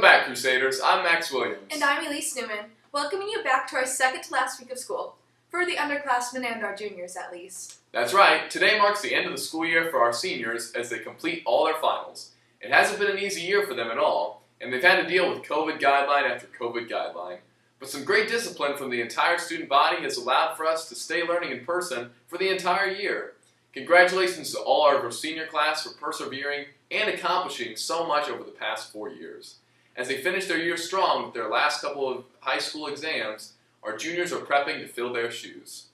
back, Crusaders. I'm Max Williams. And I'm Elise Newman, welcoming you back to our second to last week of school, for the underclassmen and our juniors at least. That's right, today marks the end of the school year for our seniors as they complete all their finals. It hasn't been an easy year for them at all, and they've had to deal with COVID guideline after COVID guideline. But some great discipline from the entire student body has allowed for us to stay learning in person for the entire year. Congratulations to all of our senior class for persevering and accomplishing so much over the past 4 years. As they finish their year strong with their last couple of high school exams, our juniors are prepping to fill their shoes.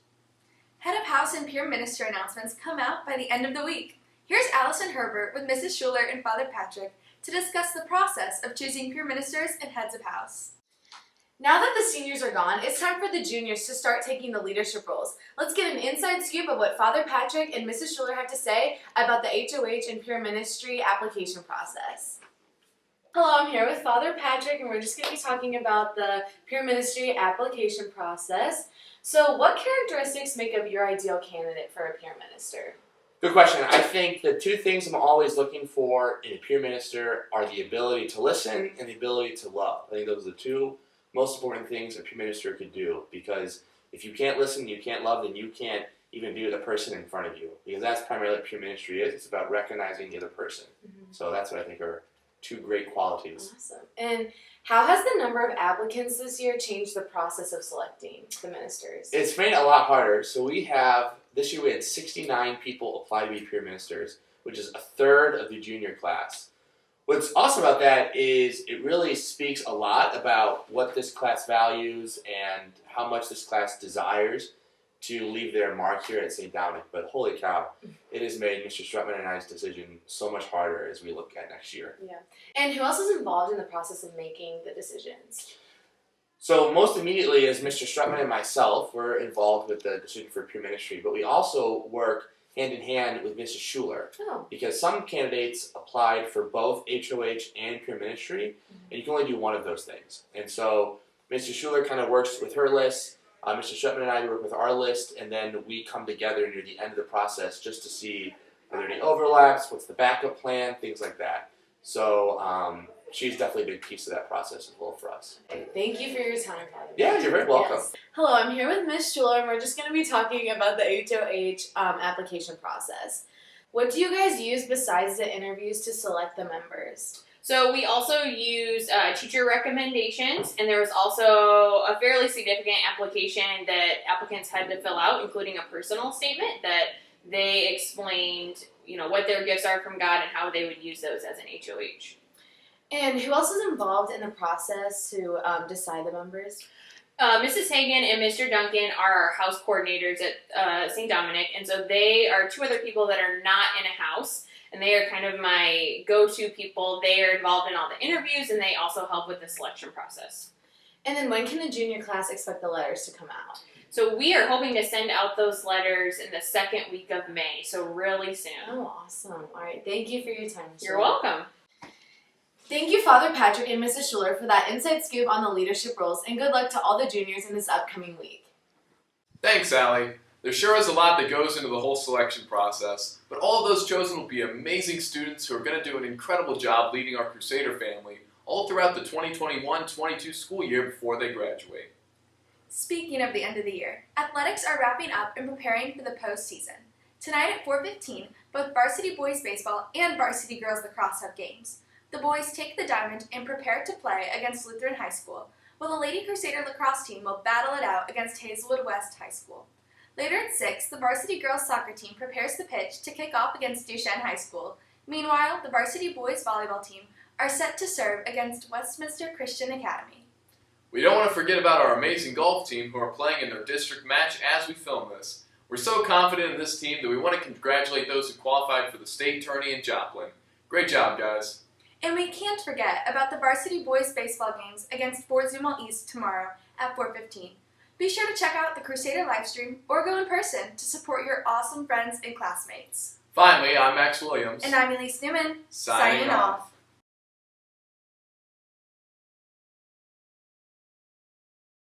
Head of House and Peer Minister announcements come out by the end of the week. Here's Allison Herbert with Mrs. Schuler and Father Patrick to discuss the process of choosing peer ministers and heads of house. Now that the seniors are gone, it's time for the juniors to start taking the leadership roles. Let's get an inside scoop of what Father Patrick and Mrs. Schuler have to say about the HOH and peer ministry application process. Hello, I'm here with Father Patrick, and we're just going to be talking about the peer ministry application process. So what characteristics make up your ideal candidate for a peer minister? Good question. I think the two things I'm always looking for in a peer minister are the ability to listen and the ability to love. I think those are the two most important things a peer minister could do, because if you can't listen, you can't love, then you can't even be with the person in front of you, because that's primarily what peer ministry is. It's about recognizing the other person. So that's what I think are two great qualities. Awesome. And how has the number of applicants this year changed the process of selecting the ministers? It's made it a lot harder. So this year we had 69 people apply to be peer ministers, which is a third of the junior class. What's awesome about that is it really speaks a lot about what this class values and how much this class desires to leave their mark here at St. Dominic. But holy cow, it has made Mr. Strutman and I's decision so much harder as we look at next year. Yeah. And who else is involved in the process of making the decisions? So most immediately is Mr. Strutman and myself. We're involved with the decision for peer ministry, but we also work hand in hand with Mrs. Schuler, because some candidates applied for both HOH and peer ministry, and you can only do one of those things. And so Mrs. Schuler kind of works with her list, Mr. Strutman and I work with our list, and then we come together near the end of the process just to see are there any overlaps, what's the backup plan, things like that. So she's definitely a big piece of that process as well for us. Thank you for your time, Father. Yeah, you're very welcome. Yes. Hello, I'm here with Ms. Schuler, and we're just going to be talking about the HOH application process. What do you guys use besides the interviews to select the members? So we also use teacher recommendations, and there was also a fairly significant application that applicants had to fill out, including a personal statement that they explained, what their gifts are from God and how they would use those as an HOH. And who else is involved in the process to decide the members? Mrs. Hagan and Mr. Duncan are our house coordinators at St. Dominic, and so they are two other people that are not in a house, and they are kind of my go-to people. They are involved in all the interviews, and they also help with the selection process. And then when can the junior class expect the letters to come out? So we are hoping to send out those letters in the second week of May, so really soon. Oh, awesome. All right. Thank you for your time. You're welcome. Thank you, Father Patrick and Mrs. Schuler, for that inside scoop on the leadership roles, and good luck to all the juniors in this upcoming week. Thanks, Allie. There sure is a lot that goes into the whole selection process, but all of those chosen will be amazing students who are going to do an incredible job leading our Crusader family all throughout the 2021-22 school year before they graduate. Speaking of the end of the year, athletics are wrapping up and preparing for the postseason. Tonight at 4:15, both varsity boys baseball and varsity girls lacrosse have games. The boys take the diamond and prepare to play against Lutheran High School, while the Lady Crusader lacrosse team will battle it out against Hazelwood West High School. Later at 6, the varsity girls soccer team prepares the pitch to kick off against Duchesne High School. Meanwhile, the varsity boys volleyball team are set to serve against Westminster Christian Academy. We don't want to forget about our amazing golf team who are playing in their district match as we film this. We're so confident in this team that we want to congratulate those who qualified for the state tourney in Joplin. Great job, guys. And we can't forget about the varsity boys baseball games against Fort Zumwalt East tomorrow at 4:15. Be sure to check out the Crusader livestream or go in person to support your awesome friends and classmates. Finally, I'm Max Williams. And I'm Elise Newman. Signing off.